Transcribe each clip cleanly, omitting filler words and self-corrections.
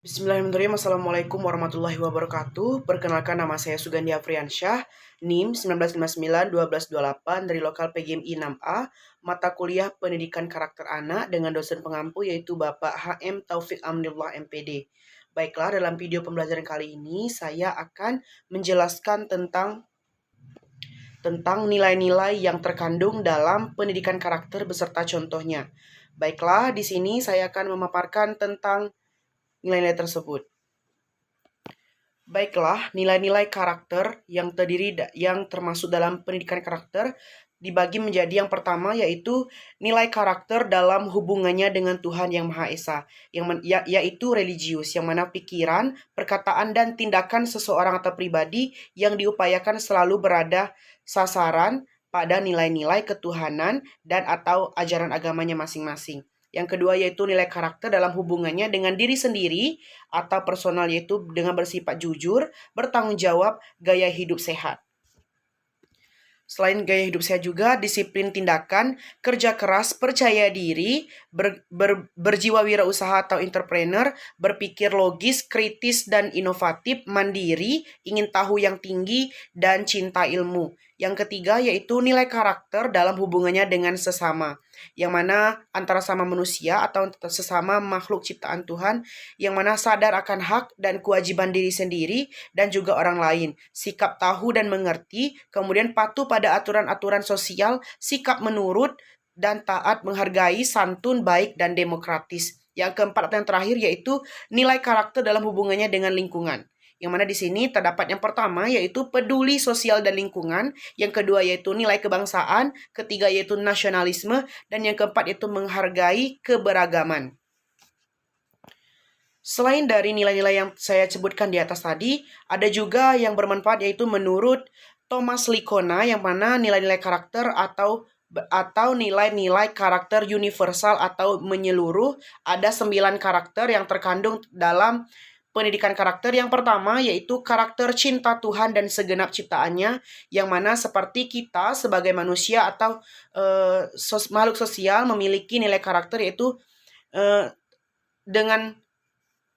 Bismillahirrahmanirrahim. Assalamualaikum warahmatullahi wabarakatuh. Perkenalkan, nama saya Sugandi Afriansyah, NIM 1959-1228 dari lokal PGMI 6A, mata kuliah Pendidikan Karakter Anak dengan dosen pengampu yaitu Bapak HM Taufik Amnillah MPD. Baiklah, dalam video pembelajaran kali ini saya akan menjelaskan tentang nilai-nilai yang terkandung dalam pendidikan karakter beserta contohnya. Baiklah, di sini saya akan memaparkan tentang nilai-nilai tersebut. Baiklah, nilai-nilai karakter yang termasuk dalam pendidikan karakter dibagi menjadi yang pertama yaitu nilai karakter dalam hubungannya dengan Tuhan Yang Maha Esa, yaitu religius, yang mana pikiran, perkataan, dan tindakan seseorang atau pribadi yang diupayakan selalu berada sasaran pada nilai-nilai ketuhanan dan atau ajaran agamanya masing-masing. Yang kedua yaitu nilai karakter dalam hubungannya dengan diri sendiri atau personal, yaitu dengan bersifat jujur, bertanggung jawab, gaya hidup sehat. Selain gaya hidup sehat juga disiplin tindakan, kerja keras, percaya diri, berjiwa wirausaha atau entrepreneur, berpikir logis, kritis dan inovatif, mandiri, ingin tahu yang tinggi, dan cinta ilmu. Yang ketiga yaitu nilai karakter dalam hubungannya dengan sesama, yang mana antara sama manusia atau sesama makhluk ciptaan Tuhan, yang mana sadar akan hak dan kewajiban diri sendiri dan juga orang lain, sikap tahu dan mengerti, kemudian patuh pada aturan-aturan sosial, sikap menurut dan taat, menghargai, santun, baik, dan demokratis. Yang keempat atau yang terakhir yaitu nilai karakter dalam hubungannya dengan lingkungan. Yang mana di sini terdapat yang pertama yaitu peduli sosial dan lingkungan, yang kedua yaitu nilai kebangsaan, ketiga yaitu nasionalisme, dan yang keempat yaitu menghargai keberagaman. Selain dari nilai-nilai yang saya sebutkan di atas tadi, ada juga yang bermanfaat yaitu menurut Thomas Likona, yang mana nilai-nilai karakter atau nilai-nilai karakter universal atau menyeluruh, ada 9 karakter yang terkandung dalam pendidikan karakter. Yang pertama yaitu karakter cinta Tuhan dan segenap ciptaannya, yang mana seperti kita sebagai manusia atau makhluk sosial memiliki nilai karakter yaitu dengan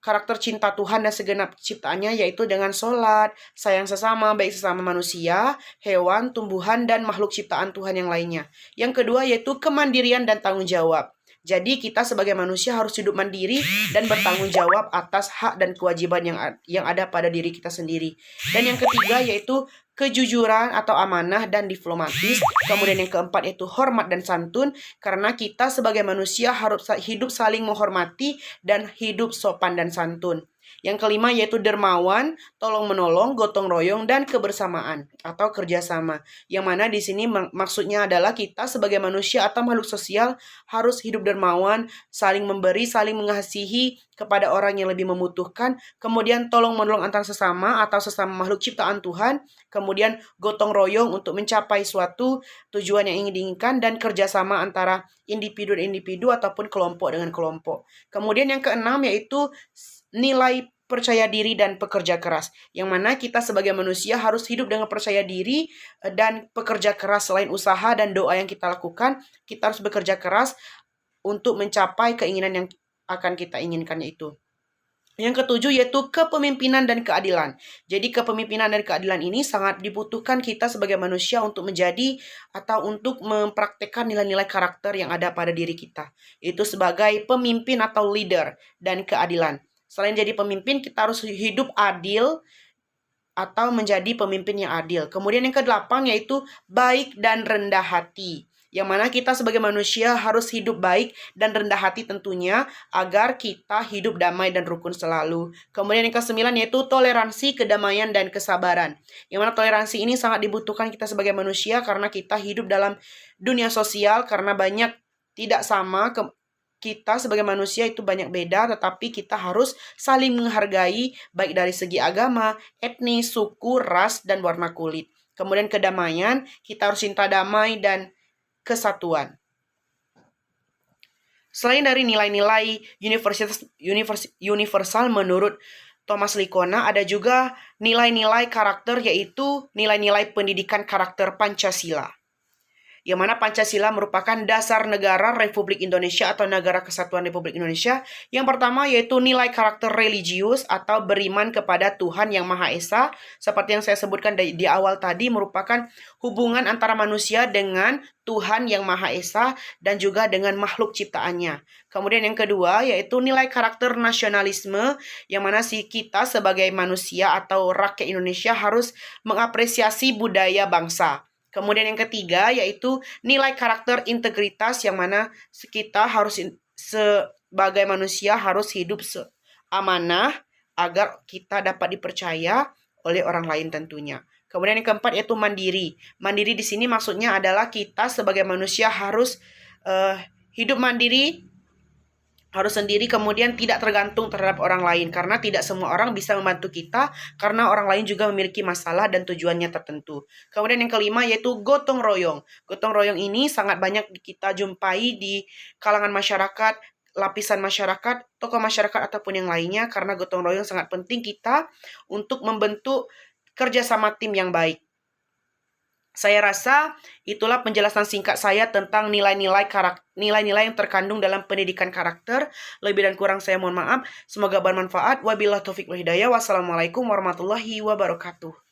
karakter cinta Tuhan dan segenap ciptaannya, yaitu dengan sholat, sayang sesama, baik sesama manusia, hewan, tumbuhan, dan makhluk ciptaan Tuhan yang lainnya. Yang kedua yaitu kemandirian dan tanggung jawab. Jadi kita sebagai manusia harus hidup mandiri dan bertanggung jawab atas hak dan kewajiban yang ada pada diri kita sendiri. Dan yang ketiga yaitu kejujuran atau amanah dan diplomatis. Kemudian yang keempat yaitu hormat dan santun, karena kita sebagai manusia harus hidup saling menghormati dan hidup sopan dan santun. Yang kelima yaitu dermawan, tolong menolong, gotong royong, dan kebersamaan atau kerjasama. Yang mana di sini maksudnya adalah kita sebagai manusia atau makhluk sosial harus hidup dermawan, saling memberi, saling mengasihi kepada orang yang lebih membutuhkan, kemudian tolong menolong antar sesama atau sesama makhluk ciptaan Tuhan, kemudian gotong royong untuk mencapai suatu tujuan yang ingin diinginkan, dan kerjasama antara individu ataupun kelompok dengan kelompok. Kemudian yang keenam yaitu nilai percaya diri dan pekerja keras, yang mana kita sebagai manusia harus hidup dengan percaya diri dan pekerja keras. Selain usaha dan doa yang kita lakukan, kita harus bekerja keras untuk mencapai keinginan yang akan kita inginkan, yaitu yang ketujuh yaitu kepemimpinan dan keadilan. Jadi kepemimpinan dan keadilan ini sangat dibutuhkan kita sebagai manusia untuk menjadi atau untuk mempraktekkan nilai-nilai karakter yang ada pada diri kita, itu sebagai pemimpin atau leader, dan keadilan. Selain jadi pemimpin, kita harus hidup adil atau menjadi pemimpin yang adil. Kemudian yang kedelapan yaitu baik dan rendah hati, yang mana kita sebagai manusia harus hidup baik dan rendah hati tentunya, agar kita hidup damai dan rukun selalu. Kemudian yang kesembilan yaitu toleransi, kedamaian, dan kesabaran, yang mana toleransi ini sangat dibutuhkan kita sebagai manusia karena kita hidup dalam dunia sosial, karena banyak tidak sama, kita sebagai manusia itu banyak beda, tetapi kita harus saling menghargai baik dari segi agama, etnis, suku, ras, dan warna kulit. Kemudian kedamaian, kita harus cinta damai dan kesatuan. Selain dari nilai-nilai universal menurut Thomas Likona, ada juga nilai-nilai karakter yaitu nilai-nilai pendidikan karakter Pancasila. yang mana Pancasila merupakan dasar negara Republik Indonesia atau Negara Kesatuan Republik Indonesia. Yang pertama yaitu nilai karakter religius atau beriman kepada Tuhan Yang Maha Esa. Seperti yang saya sebutkan di awal tadi, merupakan hubungan antara manusia dengan Tuhan Yang Maha Esa dan juga dengan makhluk ciptaannya. Kemudian yang kedua yaitu nilai karakter nasionalisme, yang mana kita sebagai manusia atau rakyat Indonesia harus mengapresiasi budaya bangsa. Kemudian yang ketiga yaitu nilai karakter integritas, yang mana kita harus sebagai manusia harus hidup amanah agar kita dapat dipercaya oleh orang lain tentunya. Kemudian yang keempat yaitu mandiri. Mandiri di sini maksudnya adalah kita sebagai manusia harus hidup mandiri, harus sendiri, kemudian tidak tergantung terhadap orang lain, karena tidak semua orang bisa membantu kita, karena orang lain juga memiliki masalah dan tujuannya tertentu. Kemudian yang kelima yaitu gotong royong. Gotong royong ini sangat banyak kita jumpai di kalangan masyarakat, lapisan masyarakat, tokoh masyarakat ataupun yang lainnya, karena gotong royong sangat penting kita untuk membentuk kerjasama tim yang baik. Saya rasa itulah penjelasan singkat saya tentang nilai-nilai yang terkandung dalam pendidikan karakter. Lebih dan kurang saya mohon maaf. Semoga bermanfaat. Wabillahi taufiq wal hidayah. Wassalamualaikum warahmatullahi wabarakatuh.